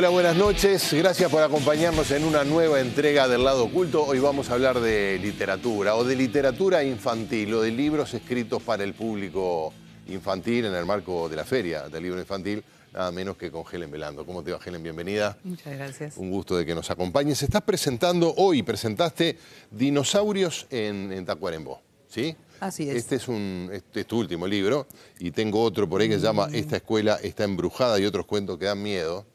Hola, buenas noches. Gracias por acompañarnos en una nueva entrega del Lado Oculto. Hoy vamos a hablar de literatura o de literatura infantil o de libros escritos para el público infantil en el marco de la Feria del Libro Infantil, nada menos que con Helen Velando. ¿Cómo te va, Helen? Bienvenida. Muchas gracias. Un gusto de que nos acompañes. Estás presentando hoy, presentaste Dinosaurios en Tacuarembó, ¿sí? Así es. Este es tu último libro y tengo otro por ahí que se llama Esta escuela está embrujada y otros cuentos que dan miedo.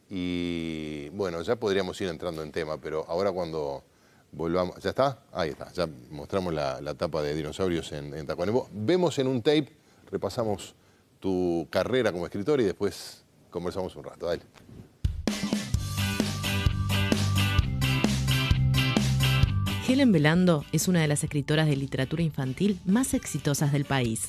Y bueno, ya podríamos ir entrando en tema, pero ahora cuando volvamos... ¿Ya está? Ahí está, ya mostramos la tapa de Dinosaurios en Tacuarembó. Vemos en un tape, repasamos tu carrera como escritor y después conversamos un rato. Dale. Helen Velando es una de las escritoras de literatura infantil más exitosas del país.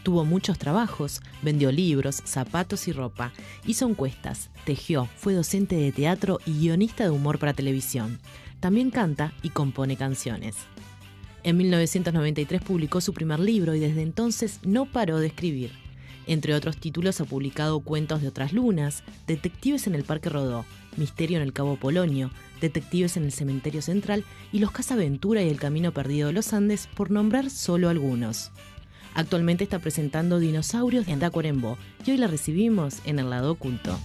Tuvo muchos trabajos, vendió libros, zapatos y ropa, hizo encuestas, tejió, fue docente de teatro y guionista de humor para televisión. También canta y compone canciones. En 1993 publicó su primer libro y desde entonces no paró de escribir. Entre otros títulos ha publicado Cuentos de otras lunas, Detectives en el Parque Rodó, Misterio en el Cabo Polonio, Detectives en el Cementerio Central y Los Cazaventura y El Camino Perdido de los Andes, por nombrar solo algunos. Actualmente está presentando Dinosaurios en Tacuarembó y hoy la recibimos en el Lado Oculto.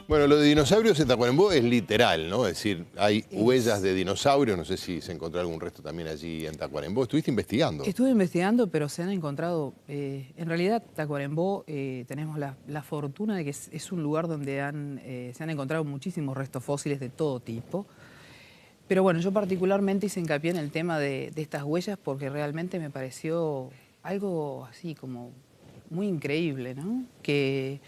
Bueno, lo de Dinosaurios en Tacuarembó es literal, ¿no? Es decir, hay huellas de dinosaurios, no sé si se encontró algún resto también allí en Tacuarembó. ¿Estuviste investigando? Estuve investigando, pero se han encontrado... en realidad, Tacuarembó tenemos la fortuna de que es un lugar donde se han encontrado muchísimos restos fósiles de todo tipo. Pero bueno, yo particularmente hice hincapié en el tema de estas huellas porque realmente me pareció algo así como muy increíble, ¿no? Que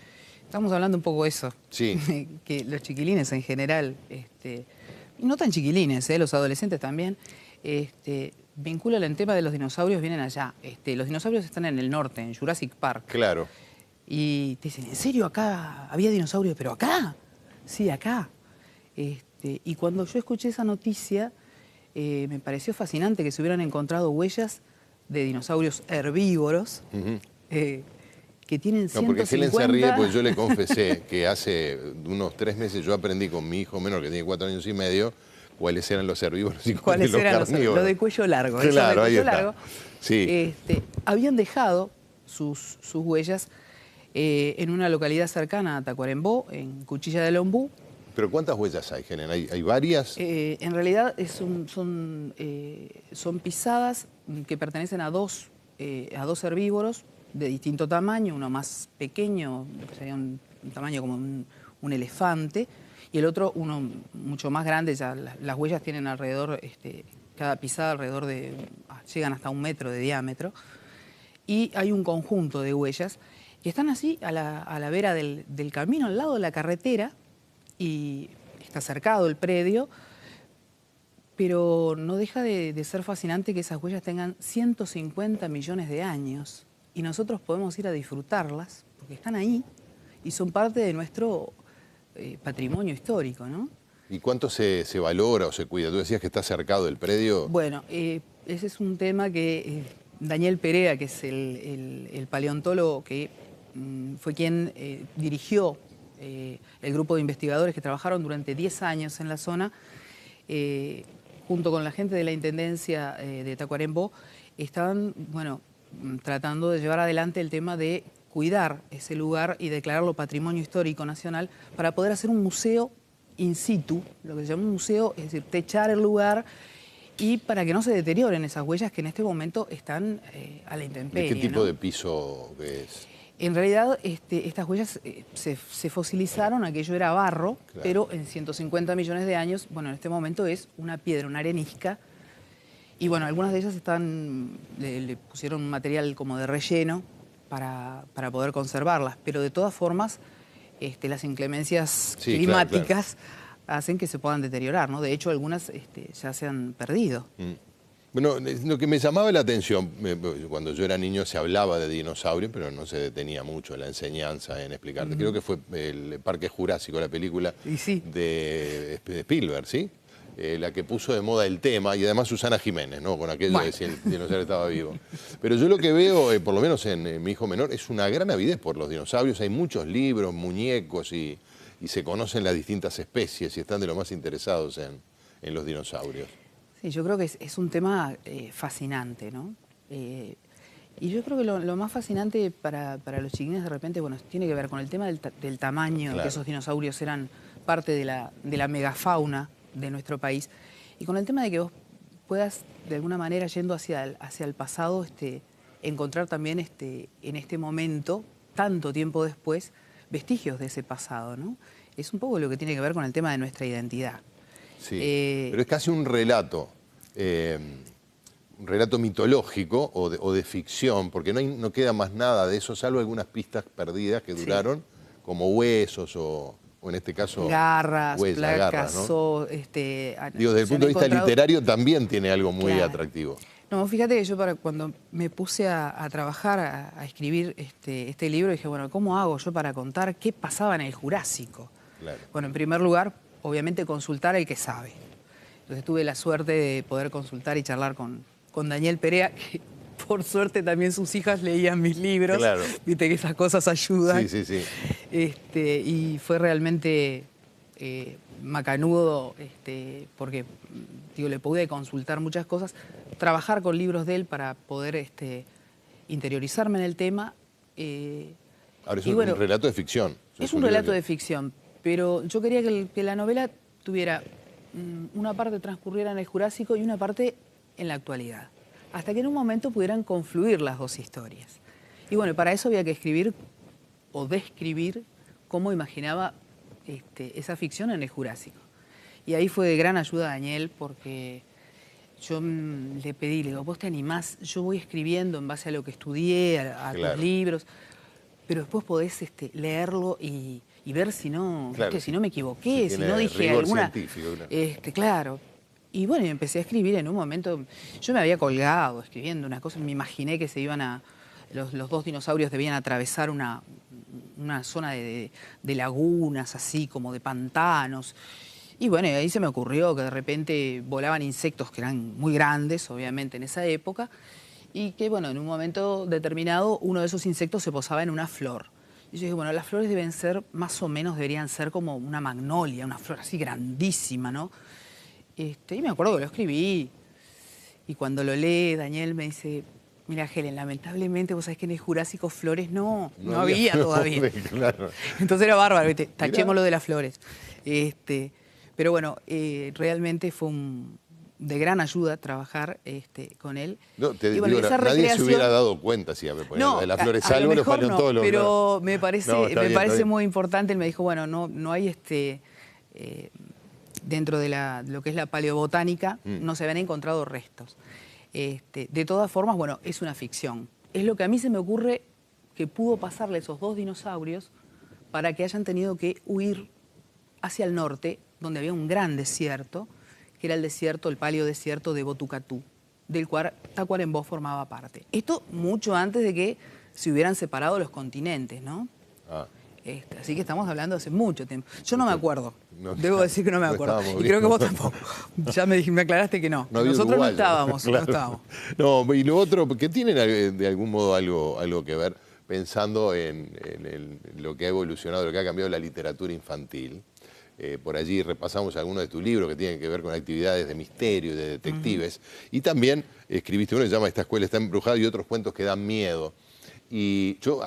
estamos hablando un poco de eso. Sí. Que los chiquilines en general, y no tan chiquilines, los adolescentes también, vinculan el tema de los dinosaurios, vienen allá. Los dinosaurios están en el norte, en Jurassic Park. Claro. Y te dicen, ¿en serio acá había dinosaurios? ¿Pero acá? Sí, acá. Y cuando yo escuché esa noticia, me pareció fascinante que se hubieran encontrado huellas de dinosaurios herbívoros que tienen 150... No, porque Helen se ríe porque yo le confesé que hace unos 3 meses yo aprendí con mi hijo menor, que tiene 4 años y medio, cuáles eran los herbívoros y cuáles los carnívoros. Los de cuello largo. Claro, de ahí cuello está. largo, Sí. Habían dejado sus huellas en una localidad cercana a Tacuarembó, en Cuchilla del Ombú. ¿Pero cuántas huellas hay, Helen? ¿Hay varias? En realidad son pisadas que pertenecen a dos herbívoros de distinto tamaño, uno más pequeño, que sería un tamaño como un elefante, y el otro uno mucho más grande. Ya las huellas tienen alrededor, cada pisada alrededor de, llegan hasta 1 metro de diámetro, y hay un conjunto de huellas que están así a la vera del camino, al lado de la carretera, y está cercado el predio, pero no deja de ser fascinante que esas huellas tengan 150 millones de años y nosotros podemos ir a disfrutarlas porque están ahí y son parte de nuestro patrimonio histórico, ¿no? ¿Y cuánto se valora o se cuida? Tú decías que está cercado el predio. Bueno, ese es un tema que Daniel Perea, que es el paleontólogo que fue quien dirigió el grupo de investigadores que trabajaron durante 10 años en la zona, junto con la gente de la Intendencia de Tacuarembó, estaban, bueno, tratando de llevar adelante el tema de cuidar ese lugar y declararlo Patrimonio Histórico Nacional para poder hacer un museo in situ, lo que se llama un museo, es decir, techar el lugar y para que no se deterioren esas huellas que en este momento están a la intemperie. ¿De qué tipo ¿no? de piso es? En realidad, estas huellas se fosilizaron, aquello era barro, claro, pero en 150 millones de años, bueno, en este momento es una piedra, una arenisca, y bueno, algunas de ellas le pusieron un material como de relleno para poder conservarlas, pero de todas formas, las inclemencias climáticas hacen que se puedan deteriorar, ¿no? De hecho, algunas ya se han perdido. Bueno, lo que me llamaba la atención, cuando yo era niño se hablaba de dinosaurios, pero no se detenía mucho la enseñanza en explicarte. Creo que fue el Parque Jurásico, la película de Spielberg, ¿sí? la que puso de moda el tema, y además Susana Jiménez, ¿no? Con aquello de si el dinosaurio estaba vivo. Pero yo lo que veo, por lo menos en mi hijo menor, es una gran avidez por los dinosaurios. Hay muchos libros, muñecos, y se conocen las distintas especies y están de lo más interesados en los dinosaurios. Sí, yo creo que es un tema fascinante, ¿no? Y yo creo que lo más fascinante para los chiquines de repente, bueno, tiene que ver con el tema del tamaño, Claro. que esos dinosaurios eran parte de la megafauna de nuestro país, y con el tema de que vos puedas, de alguna manera, yendo hacia el pasado, encontrar también en este momento, tanto tiempo después, vestigios de ese pasado, ¿no? Es un poco lo que tiene que ver con el tema de nuestra identidad. Sí, pero es casi un relato mitológico o de ficción, porque no queda más nada de eso, salvo algunas pistas perdidas que duraron, como huesos o en este caso garras, huellas, placas, ¿no? Digo, desde el se han punto de vista encontrado... literario también tiene algo muy Claro. atractivo. No, fíjate que yo cuando me puse a trabajar, a escribir este libro, dije, bueno, ¿cómo hago yo para contar qué pasaba en el Jurásico? Claro. Bueno, en primer lugar, obviamente consultar al que sabe. Entonces tuve la suerte de poder consultar y charlar con Daniel Perea, que por suerte también sus hijas leían mis libros. Claro. Viste que esas cosas ayudan. Sí, sí, sí. Y fue realmente macanudo, porque digo, le pude consultar muchas cosas, trabajar con libros de él para poder interiorizarme en el tema. Ahora es y un bueno, relato de ficción. es un relato de ficción, pero yo quería que la novela tuviera una parte transcurriera en el Jurásico y una parte en la actualidad, hasta que en un momento pudieran confluir las dos historias. Y bueno, para eso había que escribir o describir cómo imaginaba esa ficción en el Jurásico. Y ahí fue de gran ayuda a Daniel, porque yo le pedí, le digo, ¿vos te animás? Yo voy escribiendo en base a lo que estudié, a Claro. tus libros, pero después podés leerlo y ver si no, Claro, si no me equivoqué, si si tiene no dije rigor alguna... científico, claro. Claro. Y bueno, y empecé a escribir en un momento. Yo me había colgado escribiendo una cosa, me imaginé que se iban a... Los dos dinosaurios debían atravesar una zona de lagunas, así como de pantanos. Y bueno, y ahí se me ocurrió que de repente volaban insectos que eran muy grandes, obviamente, en esa época, y que, bueno, en un momento determinado uno de esos insectos se posaba en una flor. Y yo dije, bueno, las flores deben ser, más o menos, deberían ser como una magnolia, una flor así grandísima, ¿no? Y me acuerdo que lo escribí, y cuando lo lee, Daniel me dice, mira, Helen, lamentablemente vos sabés que en el Jurásico flores no había todavía. Claro. Entonces era bárbaro, ¿viste? Tachémoslo de las flores. Pero bueno, realmente fue de gran ayuda trabajar con él. No, te Y bueno, digo, esa nadie se recreación- hubiera dado cuenta si me ponía No, de las flores, a lo salvo los mejor no, paleontólogos. pero claro. me parece, No, está me bien, parece está bien. muy importante. Él me dijo, bueno, no hay dentro de lo que es la paleobotánica, no se habían encontrado restos. De todas formas, bueno, es una ficción. Es lo que a mí se me ocurre que pudo pasarle a esos dos dinosaurios para que hayan tenido que huir hacia el norte, donde había un gran desierto, que era el paleodesierto de Botucatú, del cual Tacuarembó formaba parte. Esto mucho antes de que se hubieran separado los continentes, ¿no? Ah. Así que estamos hablando hace mucho tiempo. Yo no me acuerdo. No, Debo decir que no me no acuerdo. estábamos Y creo que bien. vos tampoco. Ya me aclaraste que no. No había Nosotros Uruguay, no estábamos, claro. no estábamos. No, y lo otro, que tienen de algún modo algo que ver, pensando en lo que ha evolucionado, lo que ha cambiado la literatura infantil. Por allí repasamos algunos de tus libros que tienen que ver con actividades de misterio y de detectives. Y también escribiste uno que se llama Esta escuela está embrujada y otros cuentos que dan miedo. Y yo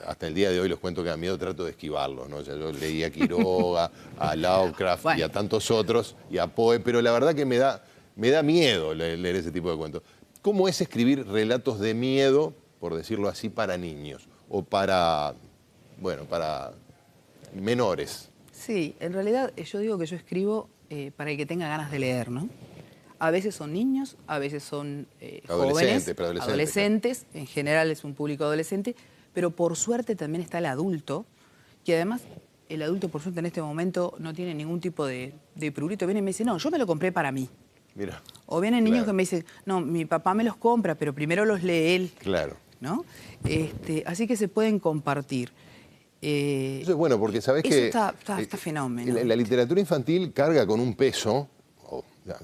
hasta el día de hoy los cuentos que dan miedo trato de esquivarlos, ¿no? O sea, yo leí a Quiroga, a Lovecraft y a tantos otros, y a Poe, pero la verdad que me da miedo leer ese tipo de cuentos. ¿Cómo es escribir relatos de miedo, por decirlo así, para niños? O para menores. Sí, en realidad yo digo que yo escribo para el que tenga ganas de leer, ¿no? A veces son niños, a veces son jóvenes, adolescentes, en general es un público adolescente, pero por suerte también está el adulto, que además el adulto por suerte en este momento no tiene ningún tipo de prurito, viene y me dice, no, yo me lo compré para mí. Mira. O vienen niños que me dicen, no, mi papá me los compra, pero primero los lee él. Claro. ¿No? Así que se pueden compartir. Eso es bueno, porque sabés que está fenómeno. la literatura infantil carga con un peso,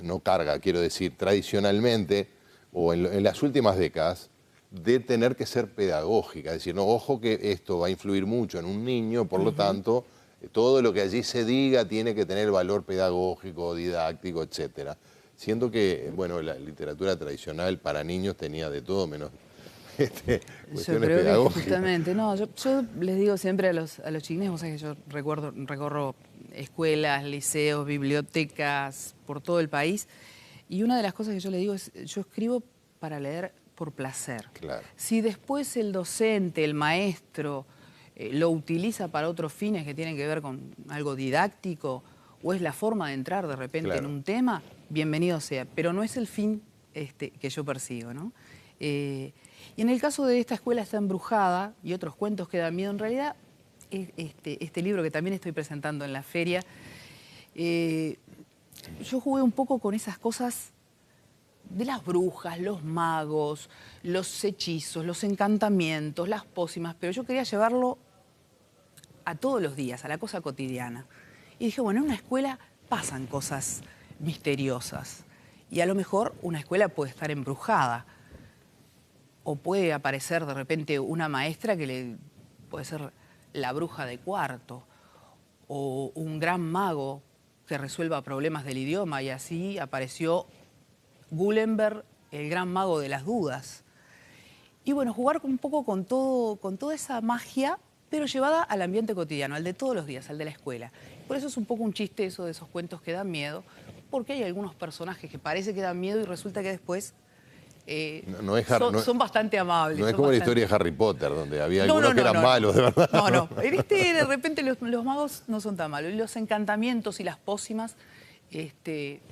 no carga, quiero decir, tradicionalmente, o en las últimas décadas, de tener que ser pedagógica. Es decir, no, ojo que esto va a influir mucho en un niño, por lo tanto, todo lo que allí se diga tiene que tener valor pedagógico, didáctico, etcétera. Siendo que, bueno, la literatura tradicional para niños tenía de todo menos cuestiones pedagógicas. Justamente, no, yo les digo siempre a los chiquines, vos sabés que yo recorro escuelas, liceos, bibliotecas por todo el país, y una de las cosas que yo les digo es, yo escribo para leer por placer. Claro. Si después el docente, el maestro, lo utiliza para otros fines que tienen que ver con algo didáctico, o es la forma de entrar de repente en un tema, bienvenido sea, pero no es el fin que yo persigo, ¿no? Y en el caso de esta escuela está embrujada y otros cuentos que dan miedo, en realidad, este libro que también estoy presentando en la feria, yo jugué un poco con esas cosas de las brujas, los magos, los hechizos, los encantamientos, las pócimas, pero yo quería llevarlo a todos los días, a la cosa cotidiana. Y dije, bueno, en una escuela pasan cosas misteriosas y a lo mejor una escuela puede estar embrujada o puede aparecer de repente una maestra que puede ser la bruja de cuarto o un gran mago que resuelva problemas del idioma, y así apareció Gutenberg, el gran mago de las dudas. Y bueno, jugar un poco con toda esa magia, pero llevada al ambiente cotidiano, al de todos los días, al de la escuela. Por eso es un poco un chiste eso de esos cuentos que dan miedo, porque hay algunos personajes que parece que dan miedo y resulta que después son bastante amables. No es como la historia de Harry Potter, donde había algunos que eran malos, de verdad. No. De repente los magos no son tan malos. Y los encantamientos y las pócimas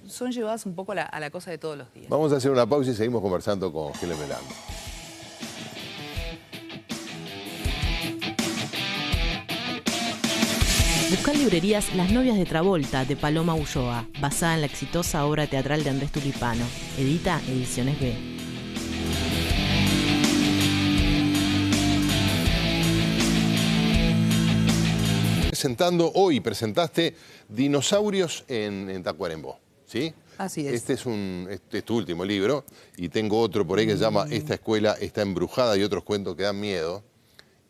son llevadas un poco a la cosa de todos los días. Vamos a hacer una pausa y seguimos conversando con Helen Belando. Busca en librerías Las novias de Travolta, de Paloma Ulloa, basada en la exitosa obra teatral de Andrés Tulipano. Edita Ediciones B. Hoy presentaste Dinosaurios en Tacuarembó, ¿sí? Así es. Este es tu último libro, y tengo otro por ahí que se llama Esta escuela está embrujada, y otros cuentos que dan miedo.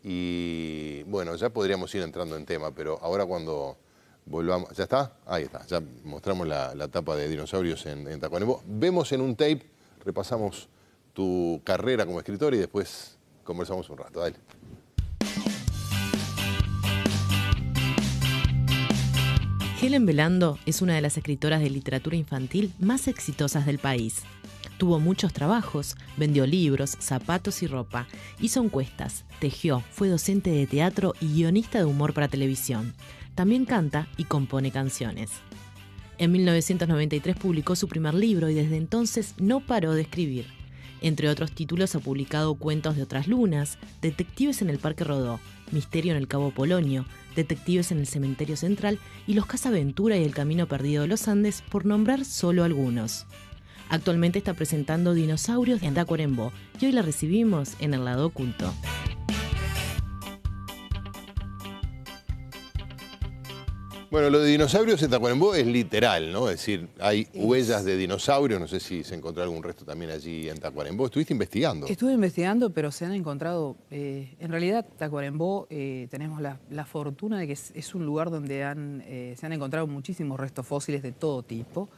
Y bueno, ya podríamos ir entrando en tema, pero ahora cuando volvamos... ¿Ya está? Ahí está, ya mostramos la tapa de Dinosaurios en Tacuarembó. Vemos en un tape, repasamos tu carrera como escritor y después conversamos un rato. Dale. Helen Belando es una de las escritoras de literatura infantil más exitosas del país. Tuvo muchos trabajos, vendió libros, zapatos y ropa, hizo encuestas, tejió, fue docente de teatro y guionista de humor para televisión. También canta y compone canciones. En 1993 publicó su primer libro y desde entonces no paró de escribir. Entre otros títulos ha publicado Cuentos de otras lunas, Detectives en el Parque Rodó, Misterio en el Cabo Polonio, Detectives en el Cementerio Central y Los Cazaventura y El Camino Perdido de los Andes, por nombrar solo algunos. Actualmente está presentando Dinosaurios en Tacuarembó y hoy la recibimos en el lado oculto. Bueno, lo de Dinosaurios en Tacuarembó es literal, ¿no? Es decir, hay huellas de dinosaurios, no sé si se encontró algún resto también allí en Tacuarembó. ¿Estuviste investigando? Estuve investigando, pero se han encontrado... en realidad, Tacuarembó tenemos la fortuna de que es un lugar donde se han encontrado muchísimos restos fósiles de todo tipo.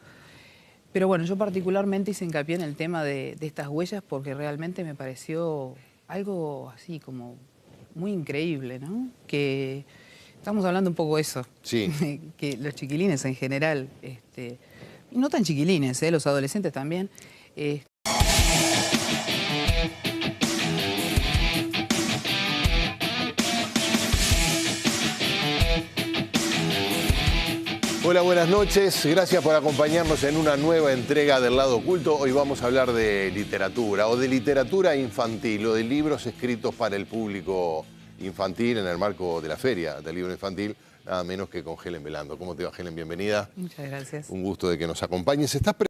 Pero bueno, yo particularmente hice hincapié en el tema de estas huellas porque realmente me pareció algo así como muy increíble, ¿no? Que estamos hablando un poco de eso. Sí. Que los chiquilines en general, y no tan chiquilines, los adolescentes también, Hola, buenas noches. Gracias por acompañarnos en una nueva entrega del Lado Oculto. Hoy vamos a hablar de literatura, o de literatura infantil, o de libros escritos para el público infantil en el marco de la Feria del Libro Infantil, nada menos que con Helen Belando. ¿Cómo te va, Helen? Bienvenida. Muchas gracias. Un gusto de que nos acompañes.